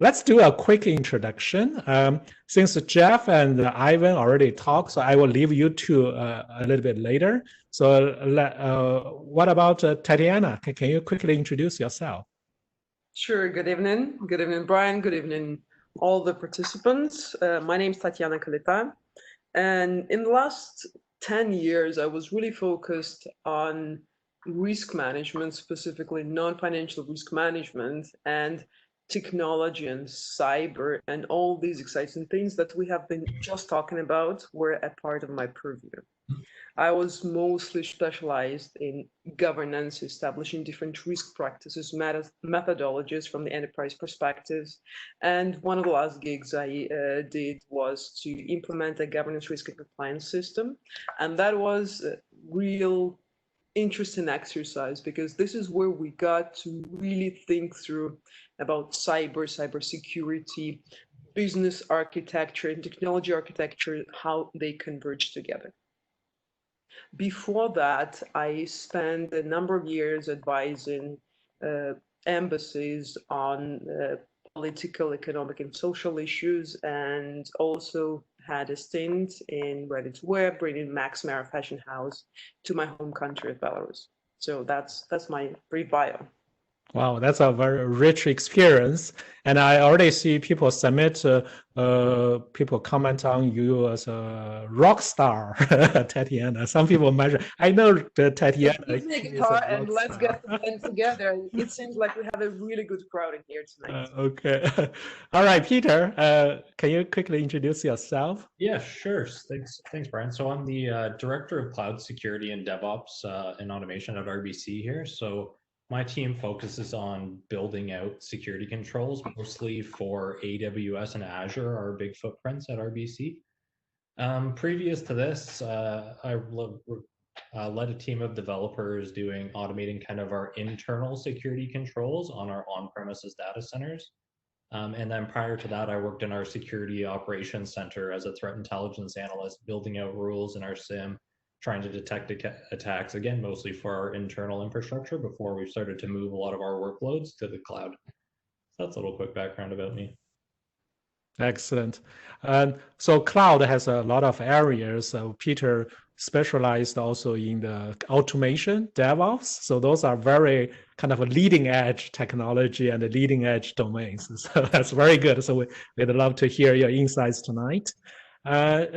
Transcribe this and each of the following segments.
let's do a quick introduction. Since Jeff and Ivan already talked, so I will leave you two a little bit later. So what about Tatyana? Can you quickly introduce yourself? Sure. Good evening. Good evening, Brian. Good evening, all the participants. My name is Tatyana Kalita. And in the last 10 years, I was really focused on risk management, specifically non-financial risk management and technology and cyber and all these exciting things that we have been just talking about were a part of my purview. I was mostly specialized in governance, establishing different risk practices, methodologies from the enterprise perspectives. And one of the last gigs I did was to implement a governance risk and compliance system. And that was a real interesting exercise because this is where we got to really think through about cybersecurity, business architecture, and technology architecture, how they converge together. Before that, I spent a number of years advising embassies on political, economic, and social issues, and also had a stint in ready-to-wear, bringing Max Mara Fashion House to my home country of Belarus. So that's my brief bio. Wow, that's a very rich experience. And I already see people submit, people comment on you as a rock star, Tatyana. Some people mention, I know the Tatyana. Give me a guitar and let's get the band together. It seems like we have a really good crowd in here tonight. Okay. All right, Peter, can you quickly introduce yourself? Yeah, sure. Thanks, Brian. So I'm the Director of Cloud Security and DevOps and Automation at RBC here. So my team focuses on building out security controls, mostly for AWS and Azure, our big footprints at RBC. Previous to this, I led a team of developers doing automating kind of our internal security controls on our on-premises data centers. And then prior to that, I worked in our security operations center as a threat intelligence analyst, building out rules in our SIM, trying to detect attacks, again, mostly for our internal infrastructure before we started to move a lot of our workloads to the cloud. So that's a little quick background about me. Excellent. So cloud has a lot of areas. So Peter specialized also in the automation, DevOps. So those are very kind of a leading edge technology and the leading edge domains. So that's very good. So we'd love to hear your insights tonight.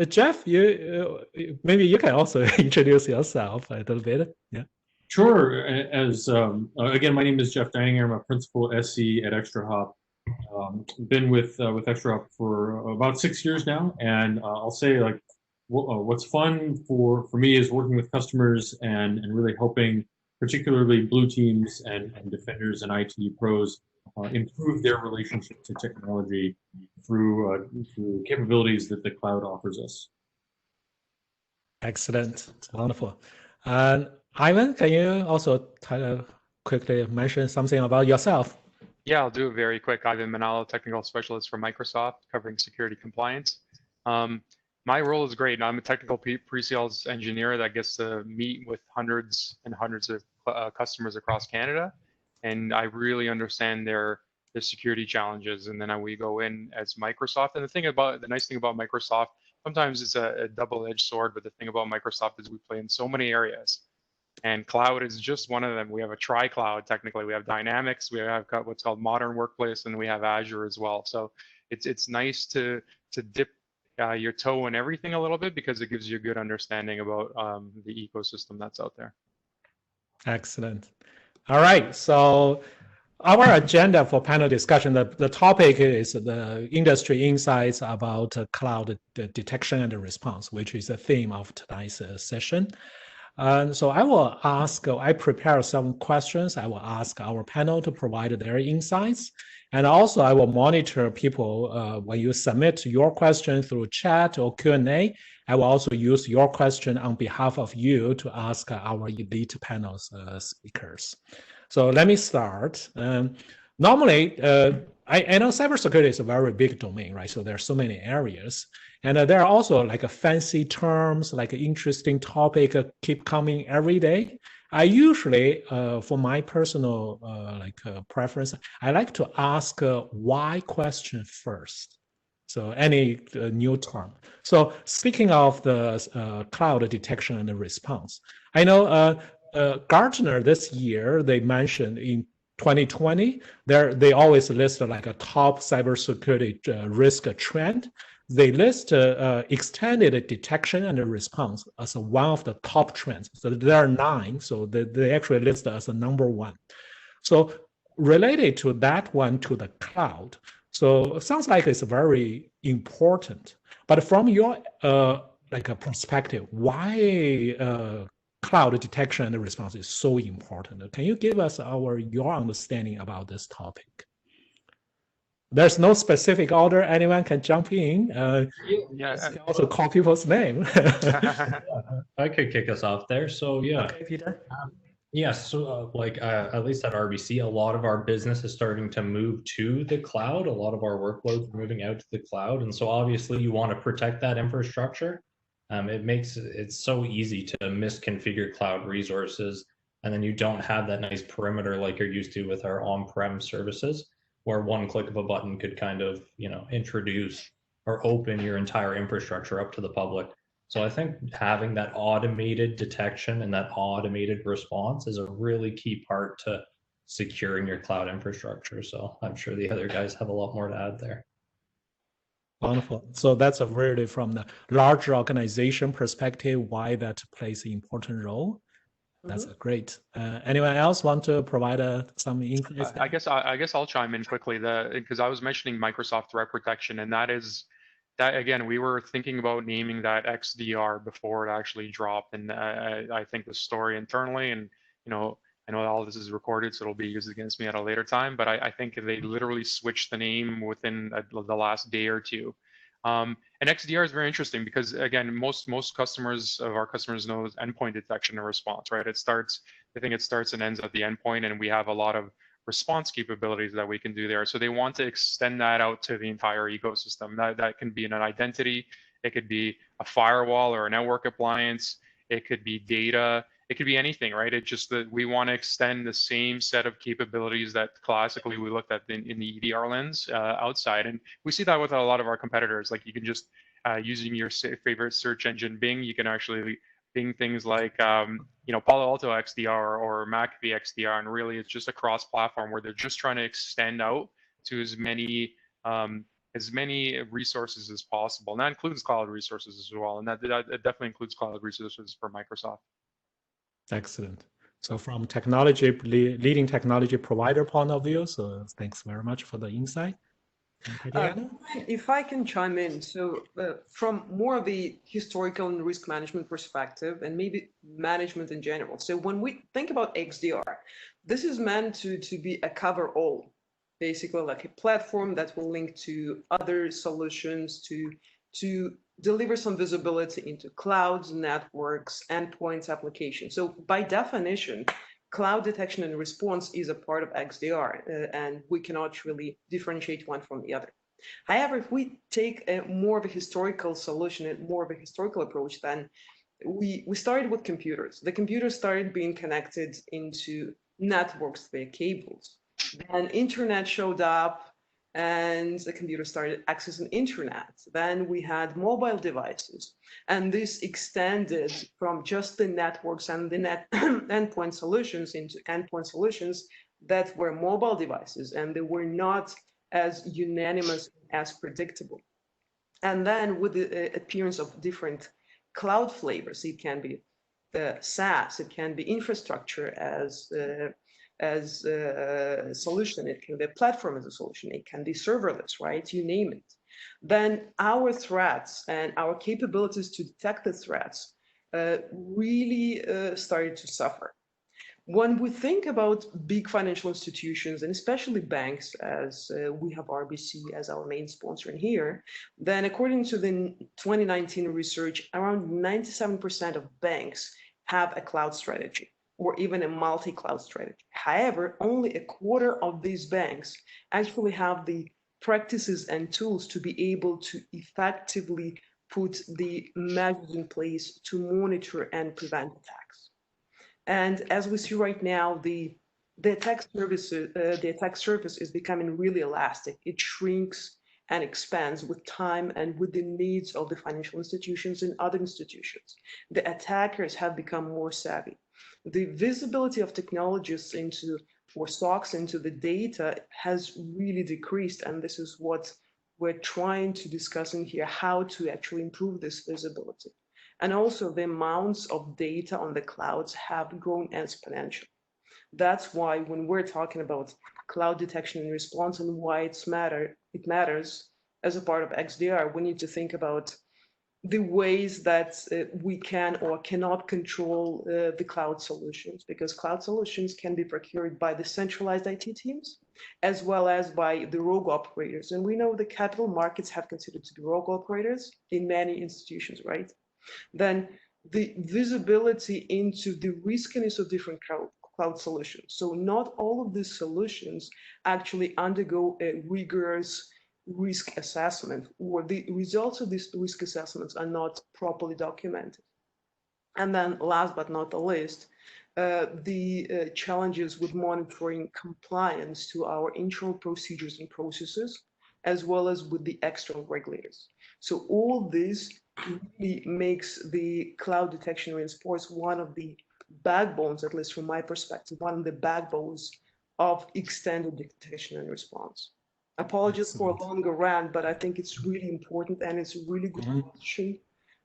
Jeff, maybe you can also introduce yourself a little bit. Yeah. Sure. Again, my name is Jeff Deininger. I'm a principal SE at ExtraHop. Been with ExtraHop for about 6 years now, and I'll say like what's fun for me is working with customers and really helping, particularly blue teams and defenders and IT pros improve their relationship to technology through capabilities that the cloud offers us. Excellent, wonderful. And Ivan, can you also quickly mention something about yourself? Yeah, I'll do it very quick. Ivan Menalo, technical specialist for Microsoft, covering security compliance. My role is great. I'm a technical pre-sales engineer that gets to meet with hundreds and hundreds of customers across Canada, and I really understand their security challenges. And then we go in as Microsoft. And the nice thing about Microsoft, sometimes it's a double-edged sword, but the thing about Microsoft is we play in so many areas. And cloud is just one of them. We have a tri-cloud, technically. We have Dynamics, we have what's called Modern Workplace, and we have Azure as well. So it's nice to dip your toe in everything a little bit because it gives you a good understanding about the ecosystem that's out there. Excellent. All right, so our agenda for panel discussion, the topic is the industry insights about cloud detection and response, which is the theme of tonight's session. And so I prepare some questions. I will ask our panel to provide their insights. And also I will monitor people when you submit your question through chat or Q&A. I will also use your question on behalf of you to ask our elite panel's speakers. So let me start. Normally, I know cybersecurity is a very big domain, right? So there are so many areas. And there are also like fancy terms, like an interesting topic keep coming every day. I usually, for my personal preference, I like to ask a why question first. So any new term. So speaking of the cloud detection and the response, I know Gartner this year, they mentioned in 2020, they always list like a top cybersecurity risk trend. They list extended detection and response as one of the top trends. So there are 9, so they actually list as a number 1. So related to that one to the cloud, so it sounds like it's very important. But from your perspective, why cloud detection and response is so important? Can you give us your understanding about this topic? There's no specific order. Anyone can jump in. Yeah. You can also call people's name. I could kick us off there. So yeah. Okay, Peter. Yes, so at least at RBC, a lot of our business is starting to move to the cloud. A lot of our workloads are moving out to the cloud, and so obviously you want to protect that infrastructure. It makes it so easy to misconfigure cloud resources, and then you don't have that nice perimeter like you're used to with our on-prem services, where one click of a button could kind of introduce or open your entire infrastructure up to the public. So I think having that automated detection and that automated response is a really key part to securing your cloud infrastructure. So I'm sure the other guys have a lot more to add there. Wonderful. So that's really from the larger organization perspective, why that plays an important role. That's great. Anyone else want to provide some insights? I guess I'll chime in quickly because I was mentioning Microsoft Threat Protection, and that again, we were thinking about naming that XDR before it actually dropped, and I think the story internally, and I know all this is recorded, so it'll be used against me at a later time, but I think they literally switched the name within the last day or two. And XDR is very interesting because, again, most customers of our customers know endpoint detection and response, right? I think it starts and ends at the endpoint, and we have a lot of response capabilities that we can do there. So they want to extend that out to the entire ecosystem. That can be an identity, it could be a firewall or a network appliance, it could be data, it could be anything, right? It's just that we want to extend the same set of capabilities that classically we looked at in the EDR lens outside. And we see that with a lot of our competitors. Like you can just, using your favorite search engine, Bing, you can actually Bing things like Palo Alto XDR or McAfee XDR, and really it's just a cross-platform where they're just trying to extend out to as many resources as possible, and that includes cloud resources as well, and that definitely includes cloud resources for Microsoft. Excellent. So from leading technology provider point of view, so thanks very much for the insight. If I can chime in, so from more of the historical and risk management perspective, and maybe management in general. So when we think about XDR, this is meant to be a cover-all, basically like a platform that will link to other solutions to deliver some visibility into clouds, networks, endpoints, applications. So by definition, cloud detection and response is a part of XDR, and we cannot really differentiate one from the other. However, if we take more of a historical solution and more of a historical approach, then we started with computers. The computers started being connected into networks via cables. Then internet showed up, and the computer started accessing internet. Then we had mobile devices, and this extended from just the networks and the endpoint solutions into endpoint solutions that were mobile devices, and they were not as unanimous as predictable. And then with the appearance of different cloud flavors, it can be SaaS, it can be infrastructure as a solution, it can be a platform as a solution, it can be serverless, right? You name it. Then our threats and our capabilities to detect the threats really started to suffer. When we think about big financial institutions, and especially banks, as we have RBC as our main sponsor in here, then according to the 2019 research, around 97% of banks have a cloud strategy, or even a multi-cloud strategy. However, only a quarter of these banks actually have the practices and tools to be able to effectively put the measures in place to monitor and prevent attacks. And as we see right now, the attack surface is becoming really elastic. It shrinks and expands with time and with the needs of the financial institutions and other institutions. The attackers have become more savvy. The visibility of technologists or stocks into the data has really decreased, and this is what we're trying to discuss in here, how to actually improve this visibility. And also the amounts of data on the clouds have grown exponentially. That's why when we're talking about cloud detection and response and why it matters as a part of XDR, we need to think about the ways that we can or cannot control the cloud solutions, because cloud solutions can be procured by the centralized IT teams as well as by the rogue operators. And we know the capital markets have considered to be rogue operators in many institutions, right? Then the visibility into the riskiness of different cloud solutions. So not all of these solutions actually undergo a rigorous risk assessment, or the results of these risk assessments are not properly documented. And then last but not the least, the challenges with monitoring compliance to our internal procedures and processes, as well as with the external regulators. So all this really makes the cloud detection and response one of the backbones, at least from my perspective, one of the backbones of extended detection and response. Apologies for a longer rant, but I think it's really important, and it's a really good question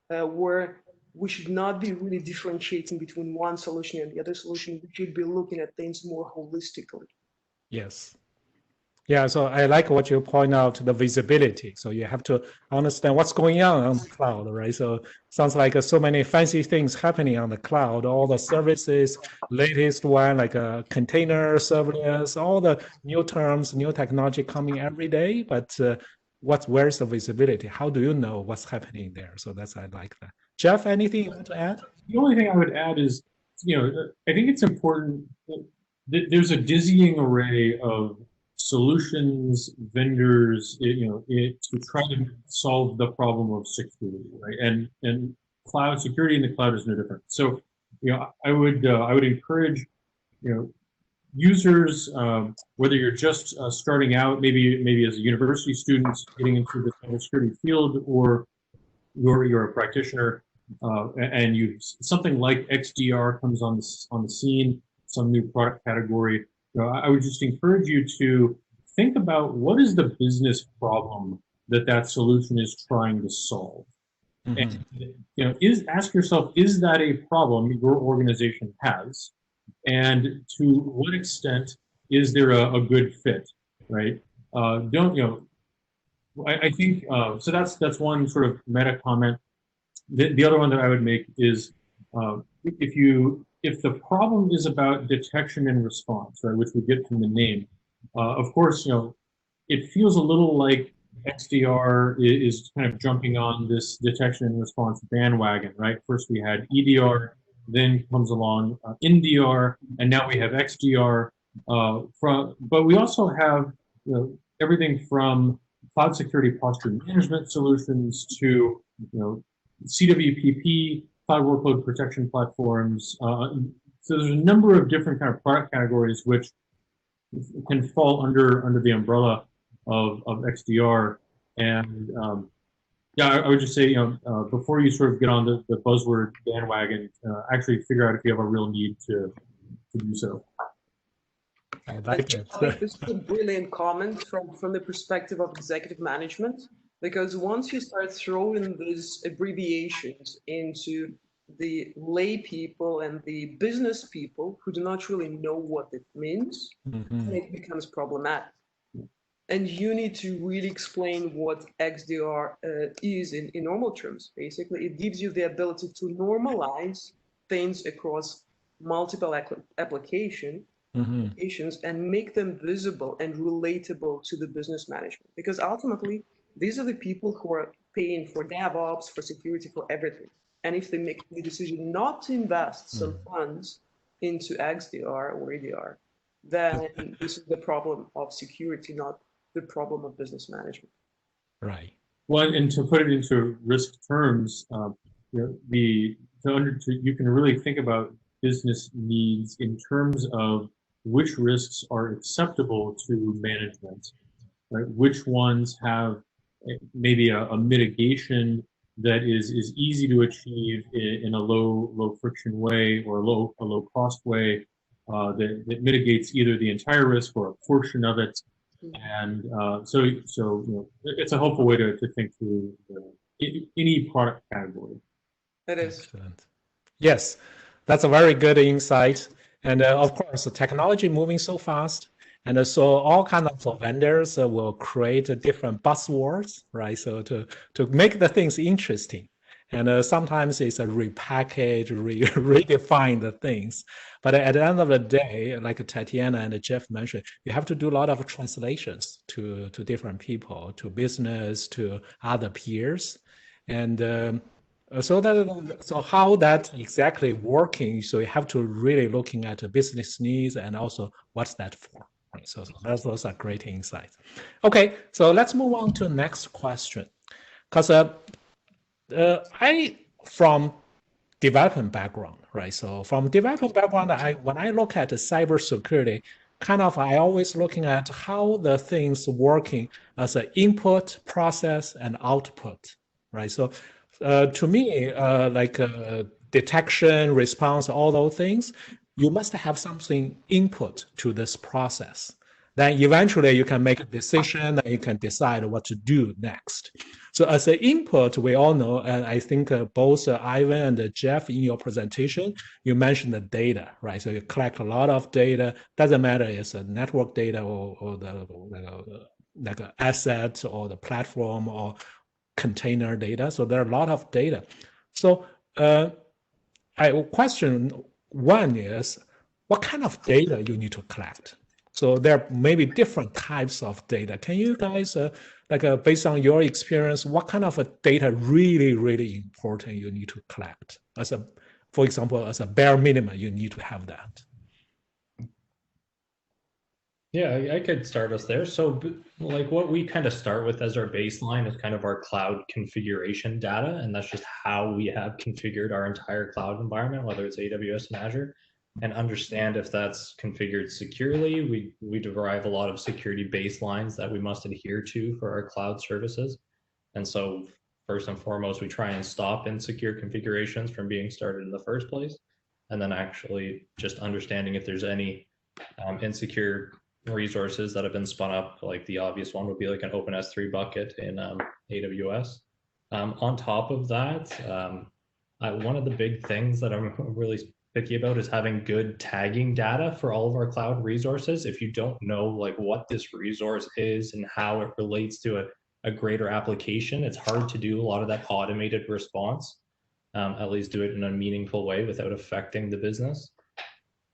where we should not be really differentiating between one solution and the other solution. We should be looking at things more holistically. Yes. Yeah, so I like what you point out, the visibility. So you have to understand what's going on the cloud, right? So sounds like so many fancy things happening on the cloud, all the services, latest one, like a container, serverless, all the new terms, new technology coming every day. But where's the visibility? How do you know what's happening there? So I like that. Jeff, anything you want to add? The only thing I would add is, I think it's important that there's a dizzying array of solutions, vendors, to try to solve the problem of security, right? And cloud security in the cloud is no different. So, I would encourage, users, whether you're just starting out, maybe as a university student getting into the cybersecurity field, or you're a practitioner, and something like XDR comes on the scene, some new product category. I would just encourage you to think about what is the business problem that solution is trying to solve. Mm-hmm. And ask yourself, is that a problem your organization has, and to what extent is there a good fit, right? I think so. That's one sort of meta comment. The other one that I would make is if the problem is about detection and response, right, which we get from the name, of course, it feels a little like XDR is kind of jumping on this detection and response bandwagon, right? First we had EDR, then comes along NDR, and now we have XDR. But we also have everything from cloud security posture management solutions to CWPP, cloud workload protection platforms. So there's a number of different kind of product categories which can fall under the umbrella of XDR. And I would just say, before you sort of get on the buzzword bandwagon, actually figure out if you have a real need to do so. I like it. This is a brilliant comment from the perspective of executive management, because once you start throwing these abbreviations into the lay people and the business people who do not really know what it means, it becomes problematic. And you need to really explain what XDR is in normal terms. Basically, it gives you the ability to normalize things across multiple applications and make them visible and relatable to the business management. Because ultimately, these are the people who are paying for DevOps, for security, for everything. And if they make the decision not to invest some funds into XDR or EDR, then this is the problem of security, not the problem of business management. Right. Well, and to put it into risk terms, you can really think about business needs in terms of which risks are acceptable to management, right? Which ones have maybe a mitigation that is easy to achieve in a low friction way or a low cost way that mitigates either the entire risk or a portion of it. And so you know, it's a helpful way to think through any product category. It is. Excellent. Yes, that's a very good insight. And of course, the technology moving so fast. And so all kinds of vendors will create different buzzwords, right? So to make the things interesting. And sometimes it's a repackage, redefine the things. But at the end of the day, like Tatyana and Jeff mentioned, you have to do a lot of translations to different people, to business, to other peers. And so how that exactly working? So you have to really looking at the business needs and also what's that for. Right? So those are great insights. Okay, so let's move on to the next question, because I from development background, right? So from development background, when I look at the cybersecurity, kind of I always looking at how the things working as an input, process, and output, right? So to me, like detection, response, all those things, you must have something input to this process. Then eventually you can make a decision and you can decide what to do next. So as an input, we all know, and I think both Ivan and Jeff in your presentation, you mentioned the data, right? So you collect a lot of data, doesn't matter if it's a network data or the like an asset or the platform or container data. So there are a lot of data. So question one is, what kind of data you need to collect? So there may be different types of data. Can you guys, based on your experience, what kind of data really important you need to collect? For example, as a bare minimum, you need to have that. Yeah, I could start us there. So like what we kind of start with as our baseline is kind of our cloud configuration data. And that's just how we have configured our entire cloud environment, whether it's AWS and Azure, and understand if that's configured securely. We derive a lot of security baselines that we must adhere to for our cloud services. And so first and foremost, we try and stop insecure configurations from being started in the first place. And then actually just understanding if there's any insecure resources that have been spun up. Like the obvious one would be like an OpenS3 bucket in AWS. On top of that, one of the big things that I'm really picky about is having good tagging data for all of our cloud resources. If you don't know like what this resource is and how it relates to a greater application, it's hard to do a lot of that automated response, at least do it in a meaningful way without affecting the business.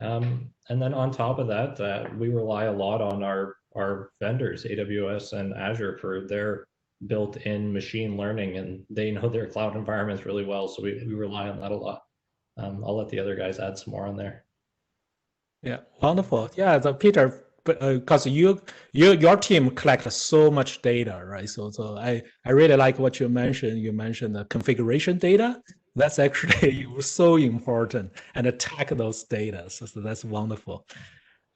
And then on top of that, we rely a lot on our vendors, AWS and Azure, for their built-in machine learning, and they know their cloud environments really well. So we rely on that a lot. I'll let the other guys add some more on there. Yeah, wonderful. Yeah, so Peter, because your team collects so much data, right? So I really like what you mentioned. You mentioned the configuration data. That's actually so important, and attack those data. So that's wonderful.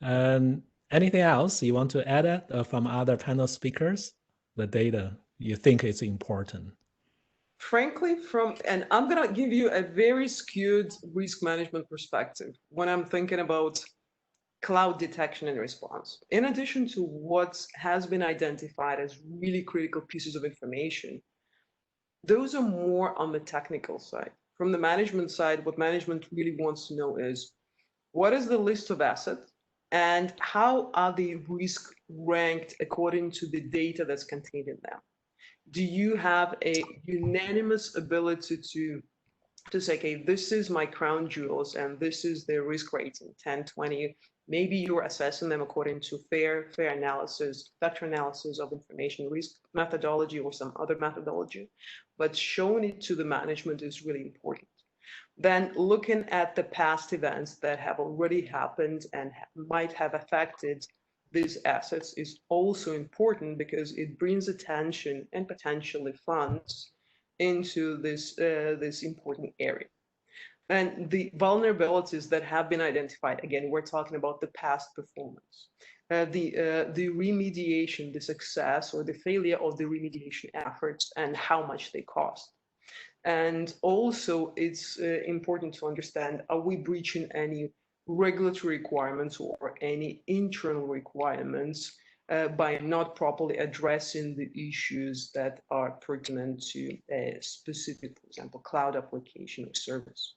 And anything else you want to add from other panel speakers? The data you think is important. Frankly, and I'm going to give you a very skewed risk management perspective when I'm thinking about cloud detection and response. In addition to what has been identified as really critical pieces of information, those are more on the technical side. From the management side, what management really wants to know is, what is the list of assets and how are the risks ranked according to the data that's contained in them? Do you have a unanimous ability to say, okay, this is my crown jewels and this is their risk rating, 10, 20, maybe you're assessing them according to fair analysis, vector analysis of information risk methodology or some other methodology, but showing it to the management is really important. Then looking at the past events that have already happened and might have affected these assets is also important because it brings attention and potentially funds into this important area. And the vulnerabilities that have been identified, again, we're talking about the past performance. The remediation, the success or the failure of the remediation efforts and how much they cost. And also it's important to understand, are we breaching any regulatory requirements or any internal requirements by not properly addressing the issues that are pertinent to a specific, for example, cloud application or service.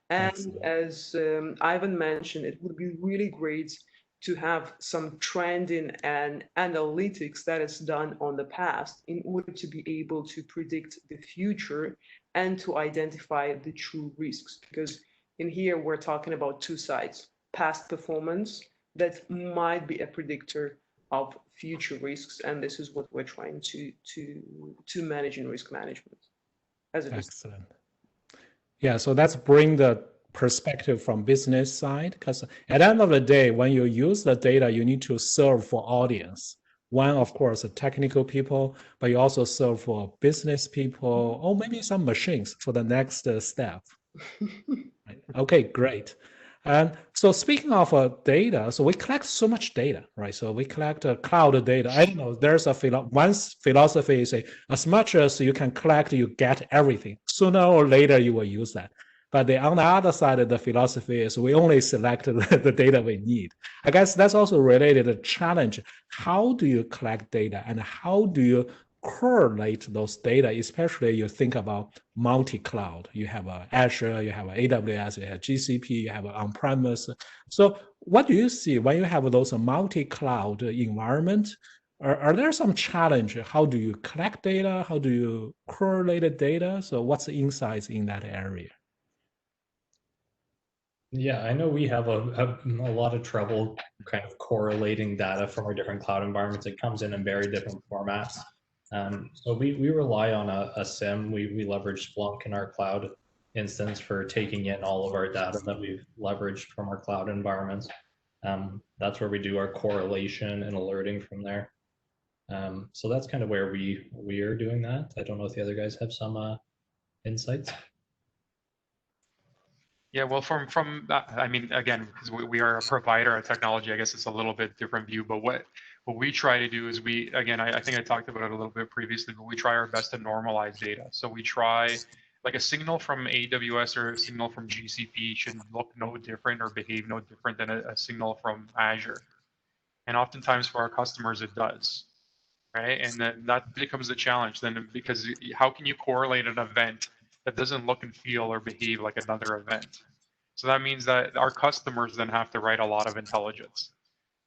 And Excellent. as Ivan mentioned, it would be really great to have some trending and analytics that is done on the past in order to be able to predict the future and to identify the true risks. Because in here, we're talking about two sides: past performance that might be a predictor of future risks. And this is what we're trying to manage in risk management as a Excellent. Yeah, so let's bring the perspective from business side, because at the end of the day, when you use the data, you need to serve for audience. One, of course, the technical people, but you also serve for business people, or maybe some machines for the next step. Right. Okay, great. And so speaking of data, so we collect so much data, right? So we collect cloud data. I don't know, there's a one philosophy is as much as you can collect, you get everything. Sooner or later, you will use that. But on the other side of the philosophy is we only select the data we need. I guess that's also related to the challenge. How do you collect data and how do you correlate those data, especially you think about multi-cloud. You have Azure, you have AWS, you have GCP, you have on-premise. So what do you see when you have those multi-cloud environment? Are there some challenge? How do you collect data? How do you correlate the data? So what's the insights in that area? Yeah, I know we have a lot of trouble kind of correlating data from our different cloud environments. It comes in very different formats. So we rely on a SIM. We leverage Splunk in our cloud instance for taking in all of our data that we've leveraged from our cloud environments. That's where we do our correlation and alerting from there. So that's kind of where we are doing that. I don't know if the other guys have some insights. Yeah, well, from I mean, again, because we are a provider of technology, I guess it's a little bit different view. But what we try to do is I think I talked about it a little bit previously, but we try our best to normalize data. So we try, like a signal from AWS or a signal from GCP should look no different or behave no different than a signal from Azure. And oftentimes for our customers, it does, right? And then that becomes the challenge then, because how can you correlate an event that doesn't look and feel or behave like another event? So that means that our customers then have to write a lot of intelligence.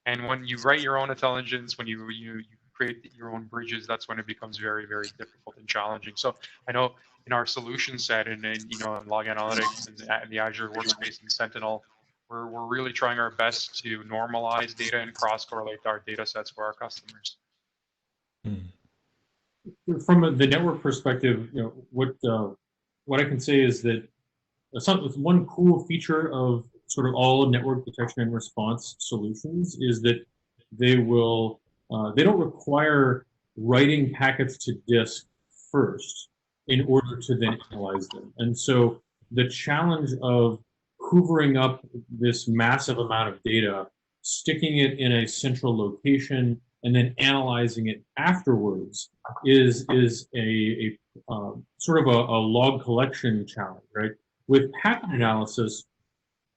And when you write your own intelligence, when you create your own bridges, that's when it becomes very, very difficult and challenging. So I know in our solution set and in log analytics and the Azure Workspace and Sentinel, we're really trying our best to normalize data and cross-correlate our data sets for our customers. From the network perspective, what I can say is that one cool feature of sort of all network detection and response solutions is that they don't require writing packets to disk first in order to then analyze them. And so the challenge of hoovering up this massive amount of data, sticking it in a central location, and then analyzing it afterwards is a sort of a log collection challenge, right? With packet analysis,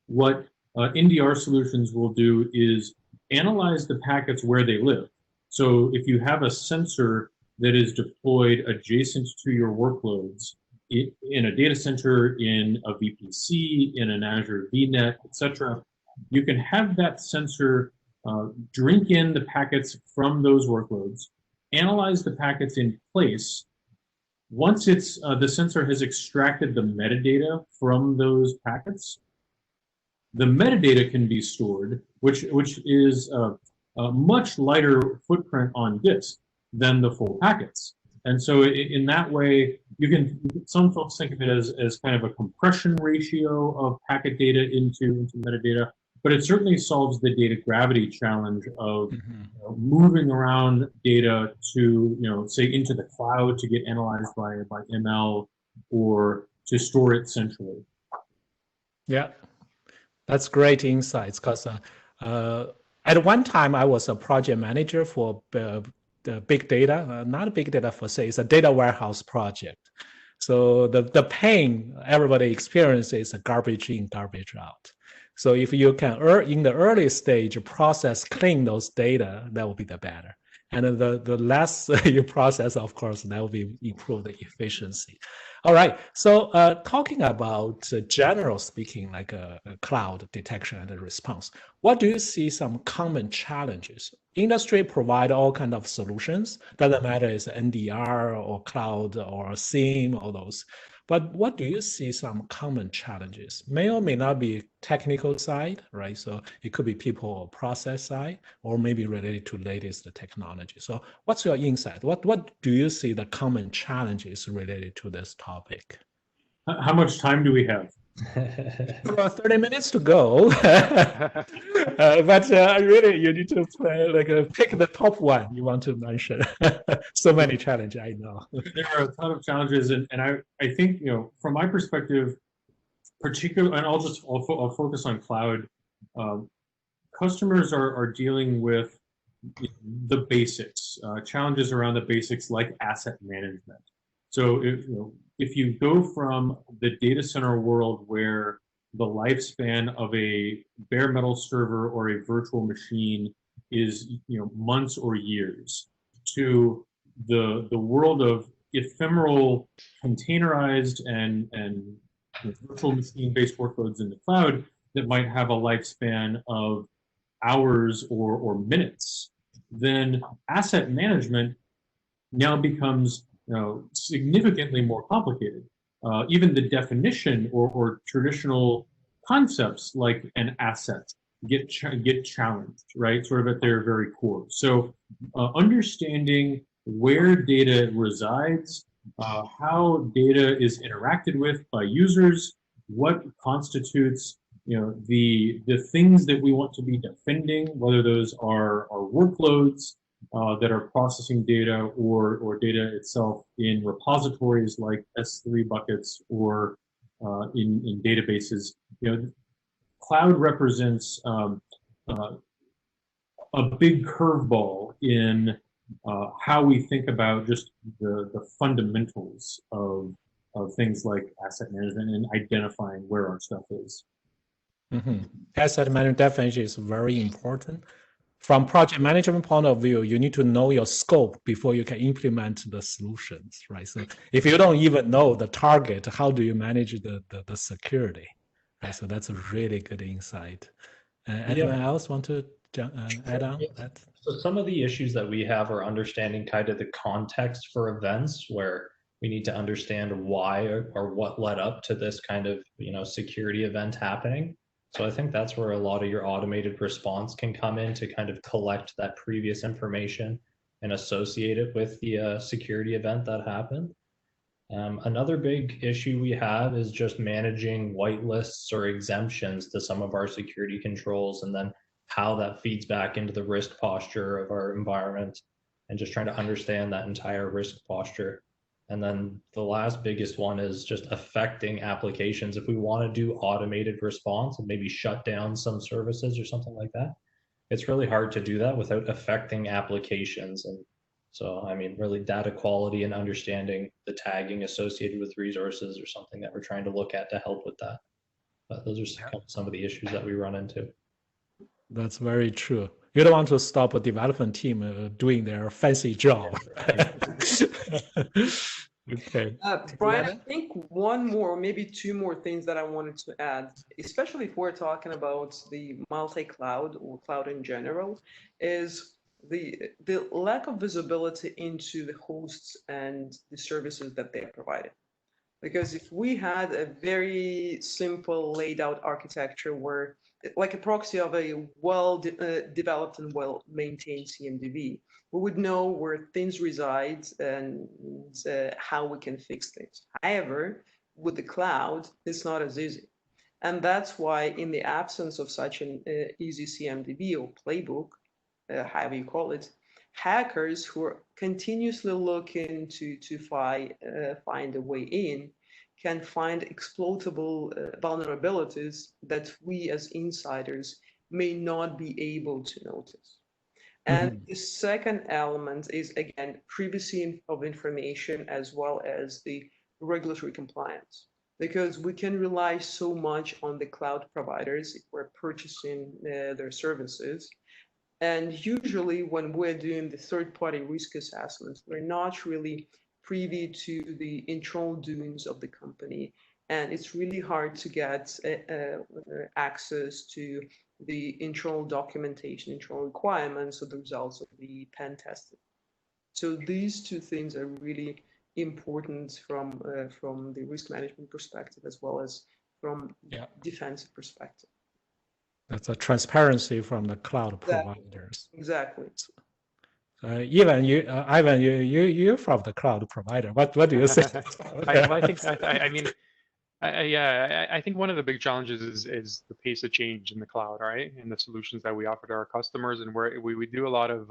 what NDR solutions will do is analyze the packets where they live. So if you have a sensor that is deployed adjacent to your workloads in a data center, in a VPC, in an Azure VNet, etc., you can have that sensor drink in the packets from those workloads, analyze the packets in place. Once the sensor has extracted the metadata from those packets, the metadata can be stored, which is a much lighter footprint on disk than the full packets. And so in that way, some folks think of it as kind of a compression ratio of packet data into metadata, but it certainly solves the data gravity challenge of moving around data to, say, into the cloud to get analyzed by ML or to store it centrally. Yeah, that's great insights because at one time I was a project manager for the big data, not big data for say, it's a data warehouse project. So the pain everybody experiences is a garbage in, garbage out. So if you can in the early stage process clean those data, that will be the better. And the less you process, of course, that will be improve the efficiency. All right. So talking about general speaking, like a cloud detection and response, what do you see some common challenges? Industry provide all kind of solutions. Doesn't matter it's NDR or cloud or SIEM, all those. But what do you see some common challenges? May or may not be technical side, right? So it could be people or process side, or maybe related to latest technology. So what's your insight? What do you see the common challenges related to this topic? How much time do we have? About 30 minutes to go. But really, you need to play, pick the top one you want to mention. So many challenges, I know. There are a ton of challenges, and I think, from my perspective, particularly, and I'll focus on cloud. Customers are dealing with the basics, challenges around the basics like asset management. So if you go from the data center world where the lifespan of a bare metal server or a virtual machine is months or years, to the world of ephemeral, containerized and virtual machine based workloads in the cloud that might have a lifespan of hours or minutes, then asset management now becomes significantly more complicated. Even the definition or traditional concepts like an asset get challenged, right? Sort of at their very core. So understanding where data resides, how data is interacted with by users, what constitutes the things that we want to be defending, whether those are workloads that are processing data or data itself in repositories like S3 buckets or in databases. Cloud represents a big curveball in how we think about just the fundamentals of things like asset management and identifying where our stuff is. Mm-hmm. Asset management definition is very important. From project management point of view, you need to know your scope before you can implement the solutions, right? So if you don't even know the target, how do you manage the security? Right? So that's a really good insight. Anyone else want to add on that? So some of the issues that we have are understanding kind of the context for events where we need to understand why or what led up to this kind of security event happening. So I think that's where a lot of your automated response can come in to kind of collect that previous information and associate it with the security event that happened. Another big issue we have is just managing whitelists or exemptions to some of our security controls, and then how that feeds back into the risk posture of our environment, and just trying to understand that entire risk posture. And then the last biggest one is just affecting applications. If we want to do automated response and maybe shut down some services or something like that, it's really hard to do that without affecting applications. And so, I mean, really data quality and understanding the tagging associated with resources or something that we're trying to look at to help with that. But those are some of the issues that we run into. That's very true. You don't want to stop a development team doing their fancy job. Okay. Bryan, I think one more, maybe two more things that I wanted to add, especially if we're talking about the multi-cloud or cloud in general, is the lack of visibility into the hosts and the services that they're providing. Because if we had a very simple laid out architecture where, like a proxy of a well-developed and well-maintained CMDB, we would know where things reside and how we can fix things. However, with the cloud, it's not as easy. And that's why in the absence of such an easy CMDB or playbook, however you call it, hackers who are continuously looking to find a way in can find exploitable vulnerabilities that we as insiders may not be able to notice. And the second element is, again, privacy of information as well as the regulatory compliance, because we can rely so much on the cloud providers if we're purchasing their services. And usually when we're doing the third-party risk assessments, we're not really privy to the internal doings of the company. And it's really hard to get access to the internal documentation, internal requirements of the results of the pen testing. So these two things are really important from the risk management perspective as well as from defensive perspective. That's a transparency from the cloud providers. Exactly. Even you, Ivan, you're from the cloud provider. What do you say? I think one of the big challenges is the pace of change in the cloud, right? And the solutions that we offer to our customers, and where we do a lot of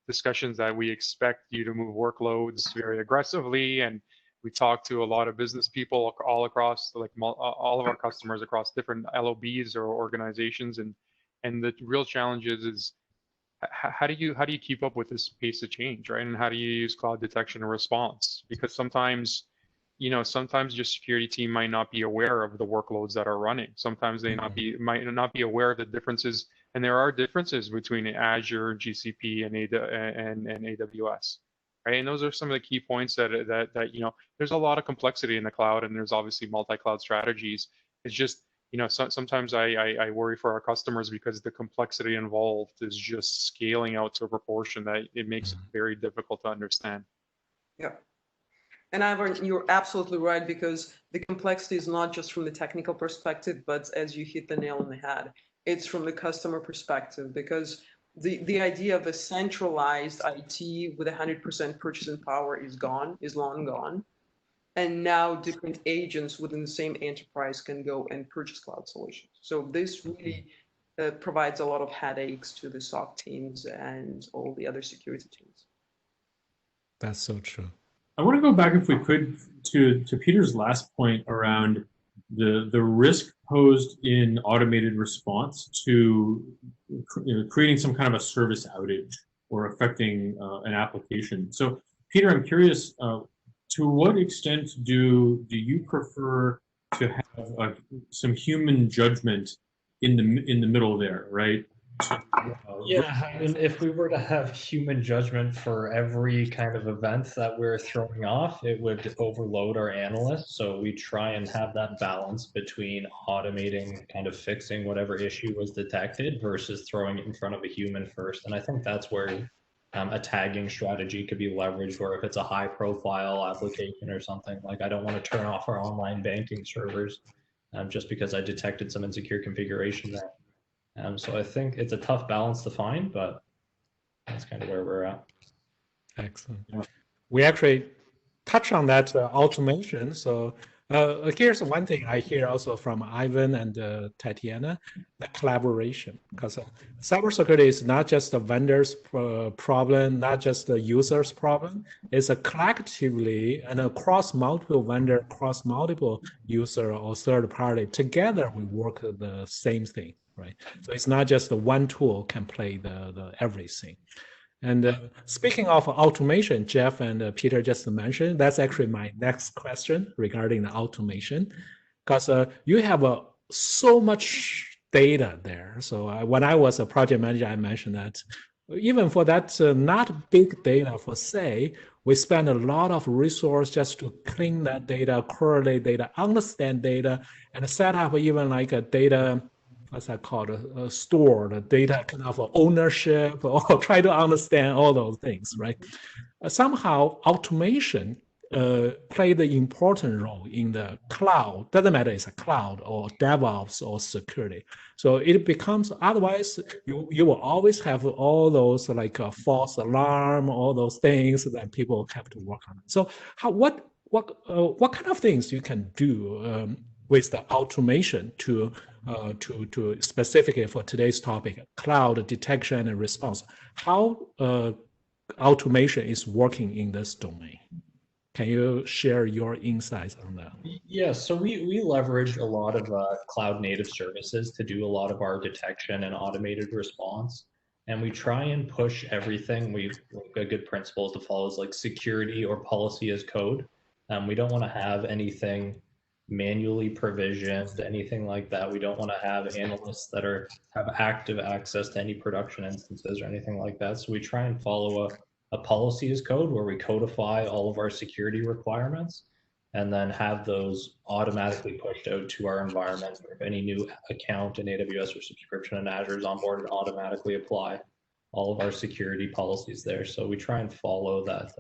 discussions that we expect you to move workloads very aggressively, and we talk to a lot of business people all across, like all of our customers across different LOBs or organizations, and the real challenge is how do you keep up with this pace of change, right? And how do you use cloud detection and response? Because sometimes your security team might not be aware of the workloads that are running. Sometimes they might not be aware of the differences, and there are differences between Azure, GCP, and AWS, right? And those are some of the key points that there's a lot of complexity in the cloud, and there's obviously multi-cloud strategies. It's just sometimes I worry for our customers because the complexity involved is just scaling out to a proportion that it makes it very difficult to understand. Yeah. And Ivan, you're absolutely right, because the complexity is not just from the technical perspective, but as you hit the nail on the head, it's from the customer perspective, because the idea of a centralized IT with 100% purchasing power is long gone. And now different agents within the same enterprise can go and purchase cloud solutions. So this really provides a lot of headaches to the SOC teams and all the other security teams. That's so true. I want to go back, if we could, to Peter's last point around the risk posed in automated response to creating some kind of a service outage or affecting an application. So, Peter, I'm curious, to what extent do you prefer to have some human judgment in the middle there, right? Yeah, I mean, if we were to have human judgment for every kind of event that we're throwing off, it would overload our analysts. So we try and have that balance between automating, kind of fixing whatever issue was detected versus throwing it in front of a human first. And I think that's where a tagging strategy could be leveraged, where if it's a high profile application or something, like I don't want to turn off our online banking servers just because I detected some insecure configuration there. So I think it's a tough balance to find, but that's kind of where we're at. Excellent. We actually touch on that automation. So here's one thing I hear also from Ivan and Tatyana, the collaboration. Because cybersecurity is not just the vendor's problem, not just the user's problem. It's a collectively and across multiple vendor, across multiple user or third party. Together we work the same thing. Right, so it's not just the one tool can play the everything. And speaking of automation, Jeff and Peter just mentioned, that's actually my next question regarding the automation, because you have so much data there. So when I was a project manager, I mentioned that even for that not big data for say, we spend a lot of resource just to clean that data, correlate data, understand data, and set up even like a data, what's that called, a store, the data kind of ownership, or try to understand all those things, right? Somehow automation played an important role in the cloud. Doesn't matter it's a cloud or DevOps or security. So it becomes, otherwise you will always have all those like false alarm, all those things that people have to work on. So what kind of things you can do with the automation to specifically for today's topic, cloud detection and response, how automation is working in this domain? Can you share your insights on that? Yeah, so we leverage a lot of cloud native services to do a lot of our detection and automated response. And we try and push everything. A good principle to follow is like security or policy as code. We don't want to have anything manually provisioned, anything like that. We don't want to have analysts that have active access to any production instances or anything like that. So we try and follow a policy as code where we codify all of our security requirements and then have those automatically pushed out to our environment. If any new account in AWS or subscription in Azure is onboarded, automatically apply all of our security policies there. So we try and follow that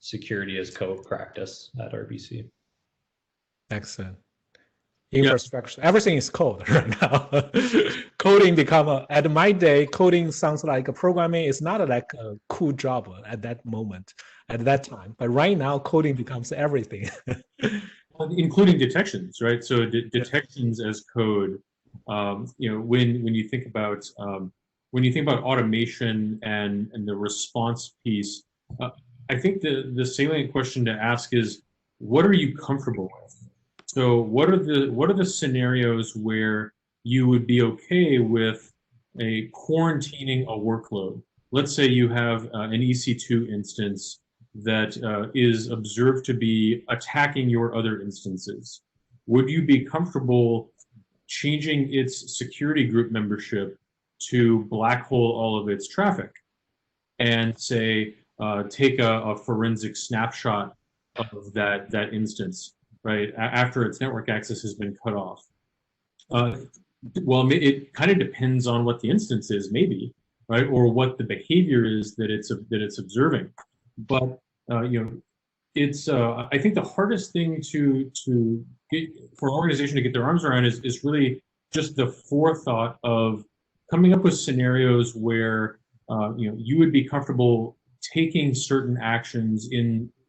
security as code practice at RBC. Excellent. Infrastructure, everything is code right now. Coding at my day, coding sounds like programming is not like a cool job at that moment, at that time. But right now, coding becomes everything. Including detections, right? So detections as code, when you think about automation and the response piece, I think the salient question to ask is, what are you comfortable with? So what are the scenarios where you would be okay with quarantining a workload? Let's say you have an EC2 instance that is observed to be attacking your other instances. Would you be comfortable changing its security group membership to black hole all of its traffic and say take a forensic snapshot of that instance, right, after its network access has been cut off? Well, it kind of depends on what the instance is, maybe, right, or what the behavior is that it's observing. But it's I think the hardest thing to get for an organization to get their arms around is really just the forethought of coming up with scenarios where you would be comfortable taking certain actions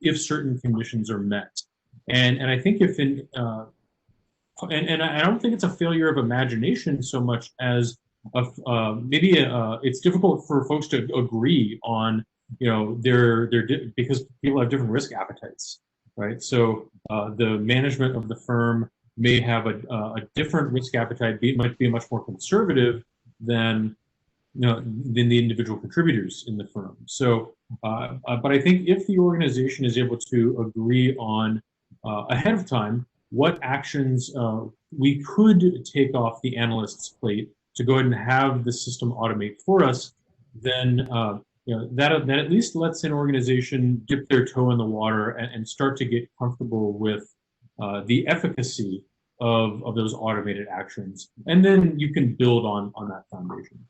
if certain conditions are met. And I think and I don't think it's a failure of imagination so much as it's difficult for folks to agree on because people have different risk appetites, right? So the management of the firm may have a different risk appetite. Might be much more conservative than the individual contributors in the firm. So, but I think if the organization is able to agree on ahead of time what actions we could take off the analyst's plate to go ahead and have the system automate for us, then that at least lets an organization dip their toe in the water and start to get comfortable with the efficacy of those automated actions, and then you can build on that foundation.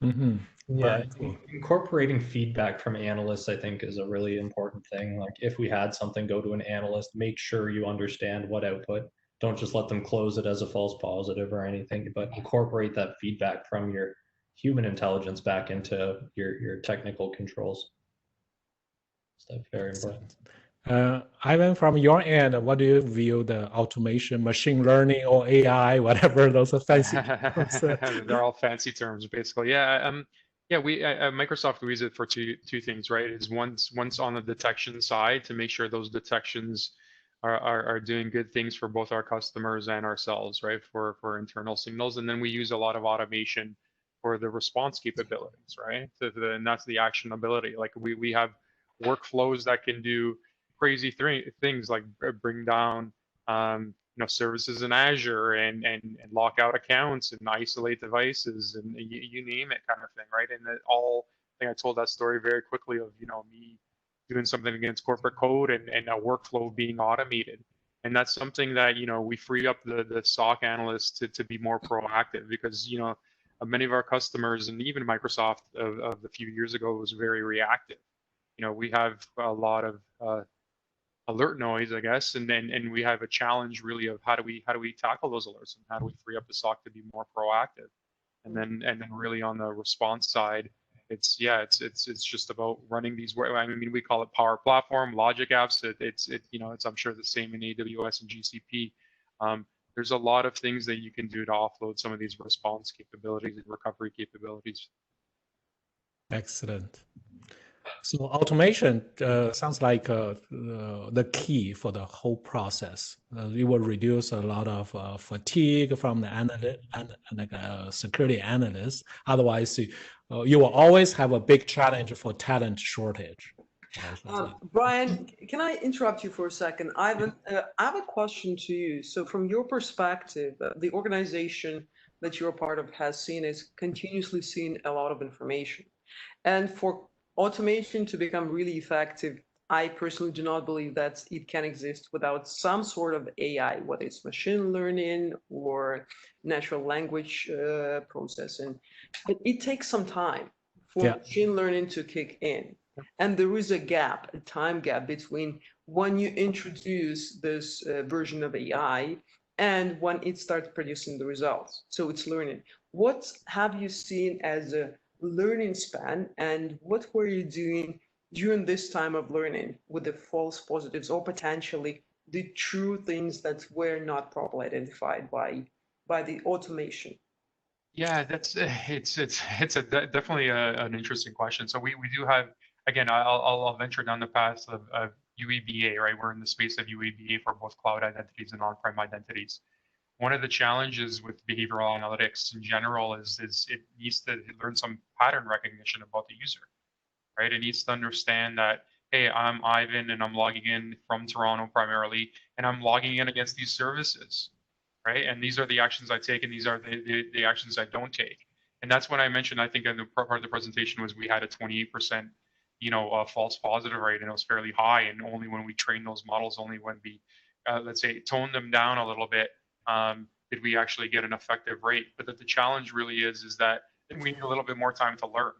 Mm-hmm. Yeah, incorporating feedback from analysts, I think, is a really important thing. Like if we had something go to an analyst, make sure you understand what output. Don't just let them close it as a false positive or anything, but incorporate that feedback from your human intelligence back into your technical controls. That's very important. Ivan, from your end, what do you view the automation, machine learning, or AI, whatever those are fancy terms? They're all fancy terms, basically. Yeah, we at Microsoft, we use it for two things, right? Is once on the detection side to make sure those detections are doing good things for both our customers and ourselves, right? For internal signals, and then we use a lot of automation for the response capabilities, right? And that's the actionability. Like we have workflows that can do crazy things like bring down services in Azure and lock out accounts and isolate devices and you name it, kind of thing, right? And I think I told that story very quickly of me doing something against corporate code and a workflow being automated. And that's something that we free up the SOC analysts to be more proactive, because many of our customers and even Microsoft of a few years ago was very reactive. We have a lot of alert noise, I guess, and we have a challenge really of how do we tackle those alerts and how do we free up the SOC to be more proactive, and then really on the response side, it's just about running these. I mean, we call it Power Platform, Logic Apps. It's I'm sure the same in AWS and GCP. There's a lot of things that you can do to offload some of these response capabilities and recovery capabilities. Excellent. So automation sounds like the key for the whole process. It will reduce a lot of fatigue from the security analysts. Otherwise, you will always have a big challenge for talent shortage. Bryan, can I interrupt you for a second? I have a question to you. So from your perspective, the organization that you're part of has continuously seen a lot of information. And for automation to become really effective, I personally do not believe that it can exist without some sort of AI, whether it's machine learning or natural language processing. But it takes some time for machine learning to kick in. And there is a gap, a time gap between when you introduce this version of AI and when it starts producing the results. So it's learning. What have you seen as a learning span, and what were you doing during this time of learning with the false positives or potentially the true things that were not properly identified by the automation? Yeah, that's definitely an interesting question. So we do have, again, I'll venture down the path of UEBA, right? We're in the space of UEBA for both cloud identities and on-prem identities. One of the challenges with behavioral analytics in general is it needs to learn some pattern recognition about the user, right? It needs to understand that, hey, I'm Ivan and I'm logging in from Toronto primarily, and I'm logging in against these services, right? And these are the actions I take, and these are the actions I don't take. And that's when I mentioned, I think in the part of the presentation was we had a 28%, false positive rate, and it was fairly high. And only when we train those models, only when we, let's say, tone them down a little bit, did we actually get an effective rate. But the challenge really is that we need a little bit more time to learn,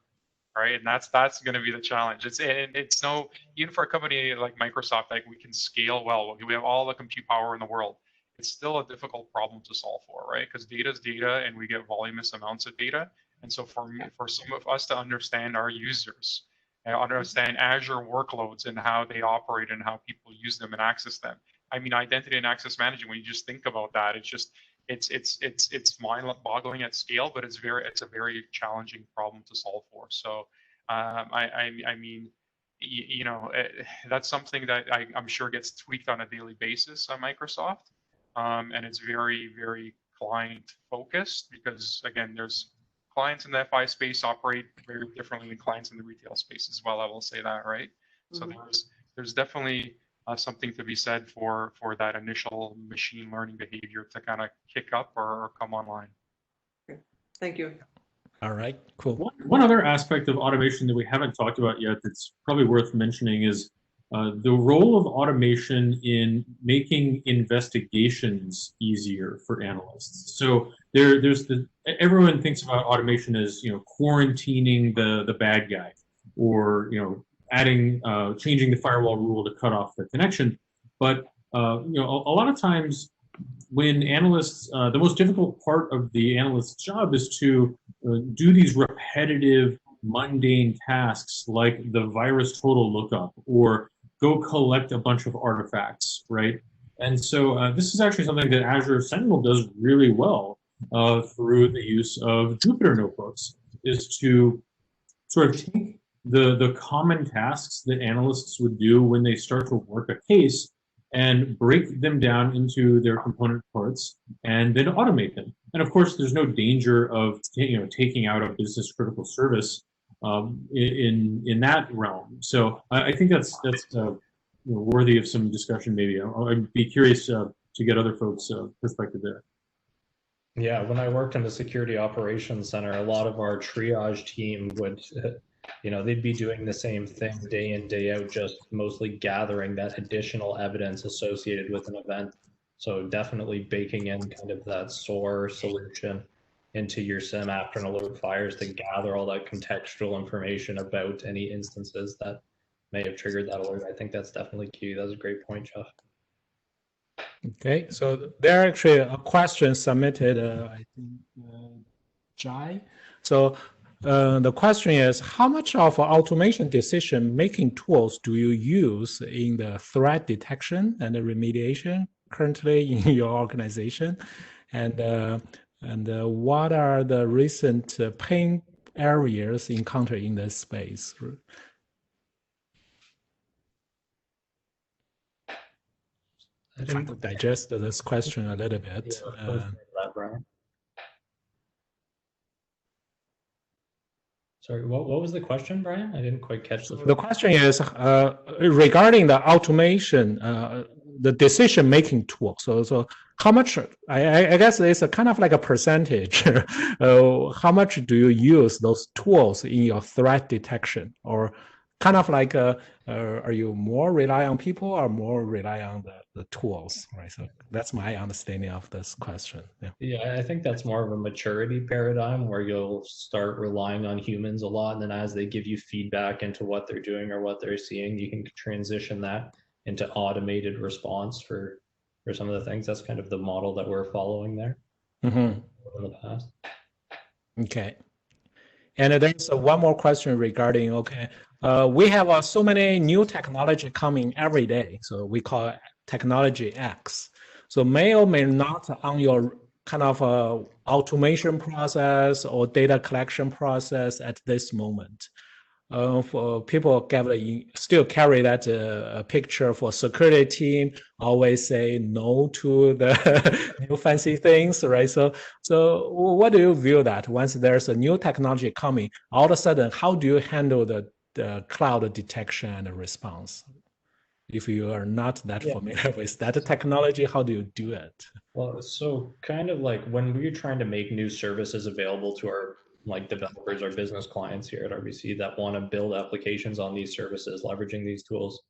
right? And that's going to be the challenge. It's no, even for a company like Microsoft, like we can scale well. We have all the compute power in the world. It's still a difficult problem to solve for, right? Because data is data, and we get voluminous amounts of data. And so for some of us to understand our users, and understand Azure workloads and how they operate and how people use them and access them. I mean, identity and access management, when you just think about that, it's mind-boggling at scale, but it's a very challenging problem to solve for. So I mean, that's something that I'm sure gets tweaked on a daily basis on Microsoft. And it's very, very client focused because, again, there's clients in the FI space operate very differently than clients in the retail space as well. I will say that, right? Mm-hmm. So there's definitely something to be said for that initial machine learning behavior to kind of kick up or come online. Okay. Thank you. All right, cool. One other aspect of automation that we haven't talked about yet that's probably worth mentioning is the role of automation in making investigations easier for analysts. So everyone thinks about automation as quarantining the bad guy, or changing the firewall rule to cut off the connection. But a lot of times when analysts, the most difficult part of the analyst's job is to do these repetitive, mundane tasks like the virus total lookup or go collect a bunch of artifacts, right? And so this is actually something that Azure Sentinel does really well through the use of Jupyter notebooks, is to sort of take the common tasks that analysts would do when they start to work a case and break them down into their component parts and then automate them. And of course, there's no danger of taking out a business critical service in that realm. So I think that's worthy of some discussion. Maybe I'd be curious to get other folks' perspective there. Yeah, when I worked in the security operations center, a lot of our triage team would, they'd be doing the same thing day in, day out, just mostly gathering that additional evidence associated with an event. So definitely baking in kind of that SOAR solution into your SIM after an alert fires to gather all that contextual information about any instances that may have triggered that alert. I think that's definitely key. That's a great point, Jeff. Okay, so there are actually a question submitted, I think, Jai. So the question is, how much of automation decision-making tools do you use in the threat detection and the remediation currently in your organization? And what are the recent pain areas encountered in this space? I try to digest this question a little bit. That, Bryan. Sorry, what was the question, Bryan? I didn't quite catch The question is regarding the automation, the decision-making tool. So how much, I guess it's a kind of like a percentage. How much do you use those tools in your threat detection? Or kind of like, are you more rely on people or more rely on the tools, right? So that's my understanding of this question. Yeah, I think that's more of a maturity paradigm where you'll start relying on humans a lot. And then as they give you feedback into what they're doing or what they're seeing, you can transition that into automated response for some of the things. That's kind of the model that we're following there in the past. Okay. And there's one more question regarding, okay, we have so many new technology coming every day. So we call it technology X. So may or may not on your kind of automation process or data collection process at this moment. For people still carry that picture for security team, always say no to the new fancy things, right? So what do you view that once there's a new technology coming, all of a sudden, how do you handle the cloud detection and response? If you are not that familiar with that technology, how do you do it? Well, so kind of like when we're trying to make new services available to our developers or business clients here at RBC that want to build applications on these services, leveraging these tools,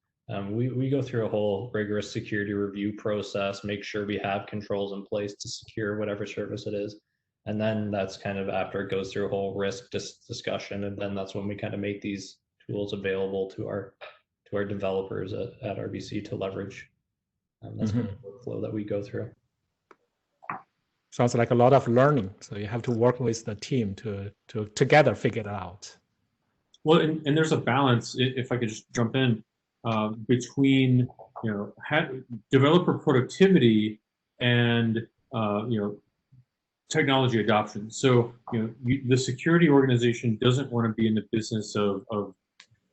we go through a whole rigorous security review process, make sure we have controls in place to secure whatever service it is. And then that's kind of after it goes through a whole risk discussion. And then that's when we kind of make these tools available to our developers at RBC to leverage. That's kind of the workflow that we go through. Sounds like a lot of learning. So you have to work with the team to together figure it out. Well, and there's a balance, if I could just jump in, between developer productivity and technology adoption. So the security organization doesn't want to be in the business of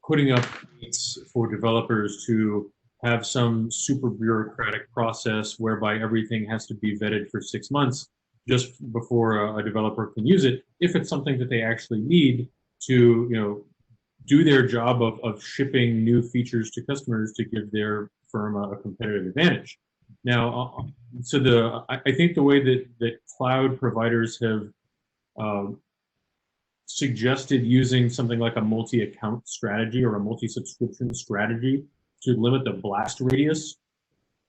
putting up needs for developers to have some super bureaucratic process whereby everything has to be vetted for 6 months just before a developer can use it, if it's something that they actually need to do their job of shipping new features to customers to give their firm a competitive advantage. Now, I think the way that cloud providers have suggested using something like a multi-account strategy or a multi-subscription strategy to limit the blast radius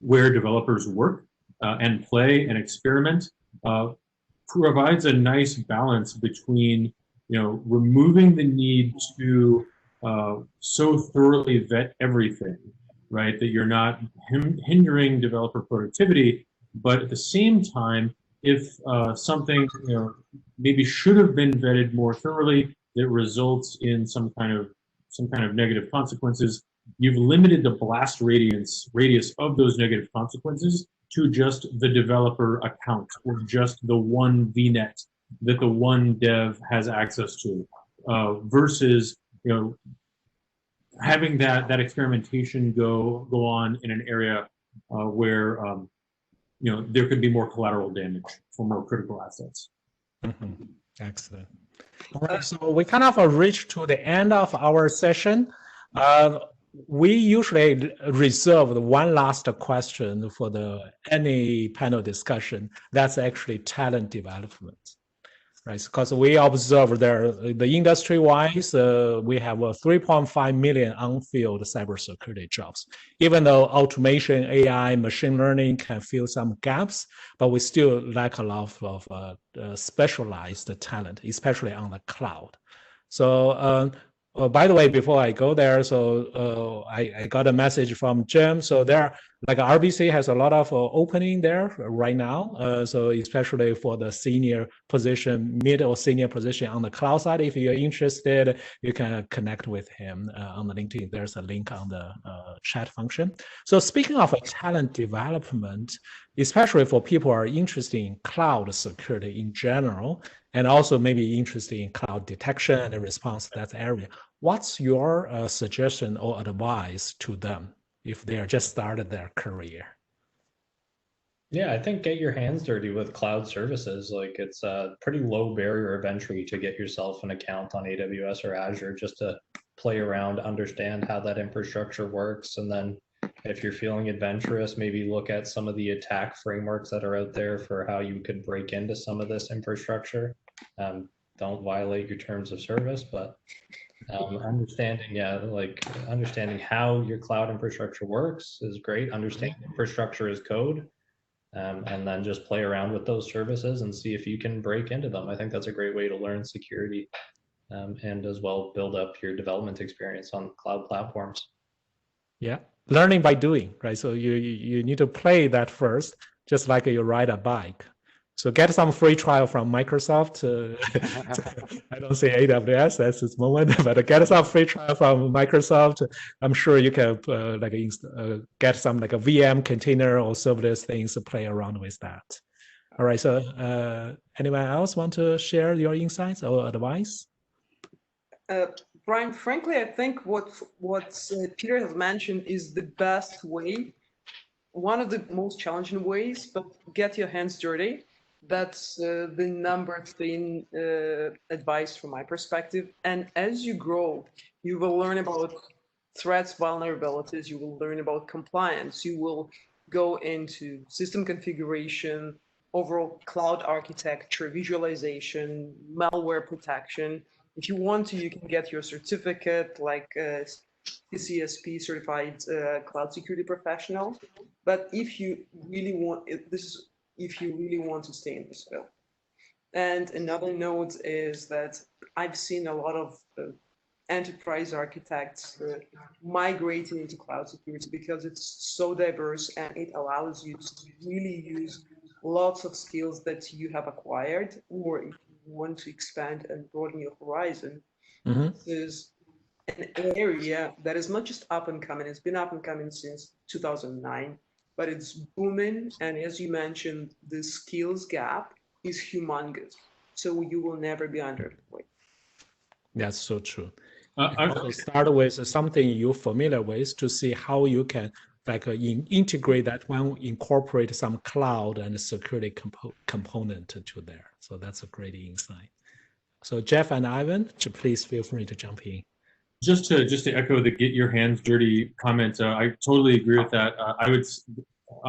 where developers work and play and experiment provides a nice balance between removing the need to so thoroughly vet everything, right, that you're not hindering developer productivity, but at the same time, if something maybe should have been vetted more thoroughly that results in some kind of negative consequences, you've limited the blast radius of those negative consequences to just the developer account or just the one VNet that the one dev has access to, versus having that experimentation go on in an area where there could be more collateral damage for more critical assets. Excellent. All right, so we kind of reached to the end of our session. We usually reserve one last question for any panel discussion. That's actually talent development, right? Because we observe the industry-wise, we have 3.5 million unfilled cybersecurity jobs. Even though automation, AI, machine learning can fill some gaps, but we still lack a lot of specialized talent, especially on the cloud. So by the way, before I go there, so I got a message from Jim. So RBC has a lot of opening there right now. So especially for the senior position, mid or senior position on the cloud side, if you're interested, you can connect with him on the LinkedIn. There's a link on the chat function. So speaking of talent development, especially for people who are interested in cloud security in general, and also maybe interested in cloud detection and response to that area, what's your suggestion or advice to them if they are just started their career? Yeah, I think get your hands dirty with cloud services. Like it's a pretty low barrier of entry to get yourself an account on AWS or Azure just to play around, understand how that infrastructure works. And then if you're feeling adventurous, maybe look at some of the attack frameworks that are out there for how you could break into some of this infrastructure. Don't violate your terms of service, but understanding how your cloud infrastructure works is great. Understanding infrastructure as code, and then just play around with those services and see if you can break into them. I think that's a great way to learn security, and as well build up your development experience on cloud platforms. Yeah, learning by doing, right? So you need to play that first, just like you ride a bike. So get some free trial from Microsoft. I don't say AWS at this moment, but get some free trial from Microsoft. I'm sure you can get some like a VM container or serverless things to play around with that. All right. So anyone else want to share your insights or advice? Bryan, frankly, I think what Peter has mentioned is the best way, one of the most challenging ways, but get your hands dirty. That's the number three advice from my perspective. And as you grow, you will learn about threats, vulnerabilities, you will learn about compliance, you will go into system configuration, overall cloud architecture, visualization, malware protection. If you want to, you can get your certificate like CCSP certified cloud security professional. But if you really want, if you really want to stay in this field. And another note is that I've seen a lot of enterprise architects migrating into cloud security because it's so diverse and it allows you to really use lots of skills that you have acquired, or if you want to expand and broaden your horizon. This is an area that is not just up and coming, it's been up and coming since 2009. But it's booming, and as you mentioned, the skills gap is humongous. So you will never be underemployed. That's so true. Also start with something you're familiar with to see how you can integrate that one, incorporate some cloud and security component to there. So that's a great insight. So Jeff and Ivan, please feel free to jump in. Just to echo the get your hands dirty comment, I totally agree with that. I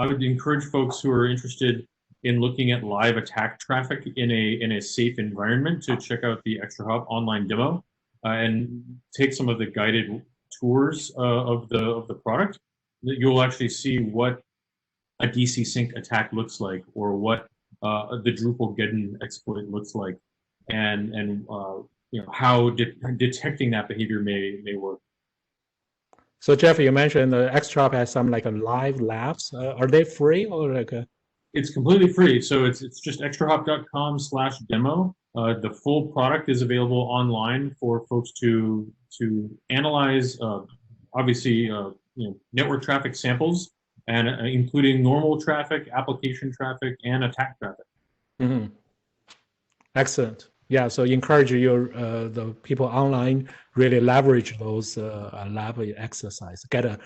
would encourage folks who are interested in looking at live attack traffic in a safe environment to check out the ExtraHop online demo and take some of the guided tours of the product. You'll actually see what a DC sync attack looks like, or what the Drupal-Geddon exploit looks like, and how detecting that behavior may work. So Jeff, you mentioned the ExtraHop has some live labs. Are they free or It's completely free. So it's just extrahop.com/demo. The full product is available online for folks to analyze. Obviously, network traffic samples, and including normal traffic, application traffic, and attack traffic. Mm-hmm. Excellent. Yeah, so encourage the people online really leverage those lab exercise. Because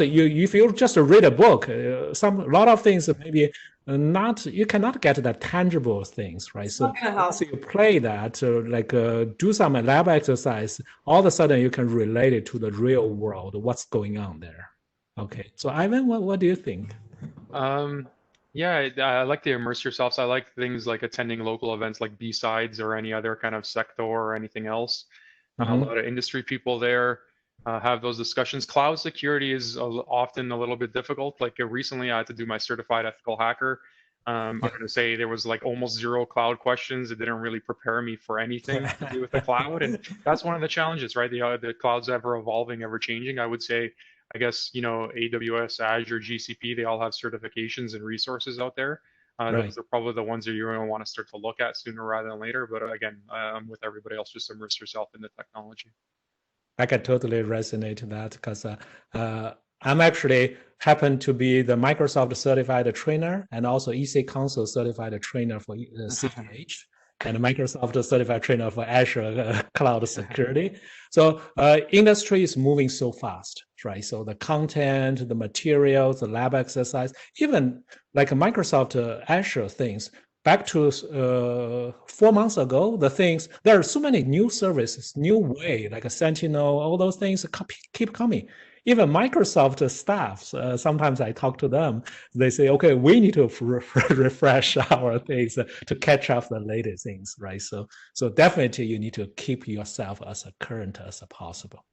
if you just read a book, a lot of things maybe you cannot get the tangible things, right? So once you play that, do some lab exercise, all of a sudden you can relate it to the real world, what's going on there. Okay, so Ivan, what do you think? Yeah, I like to immerse yourself. So I like things like attending local events like B-Sides or any other kind of sector or anything else. A lot of industry people there have those discussions. Cloud security is often a little bit difficult. Like recently I had to do my certified ethical hacker. I'm going to say there was almost zero cloud questions. It didn't really prepare me for anything to do with the cloud. And that's one of the challenges, right? The cloud's ever evolving, ever changing. I would say, I guess, AWS, Azure, GCP, they all have certifications and resources out there. Right. Those are probably the ones that you're going to want to start to look at sooner rather than later. But again, I'm with everybody else, just immerse yourself in the technology. I can totally resonate to that because I'm actually happen to be the Microsoft certified trainer and also EC Council certified trainer for CPH. and Microsoft certified trainer for Azure cloud security. So industry is moving so fast, right? So the content, the materials, the lab exercise, even like Microsoft Azure things, back to 4 months ago, the things, there are so many new services, new way, like a Sentinel, all those things keep coming. Even Microsoft staffs, sometimes I talk to them, they say, okay, we need to refresh our things to catch up the latest things, right? So definitely you need to keep yourself as current as possible.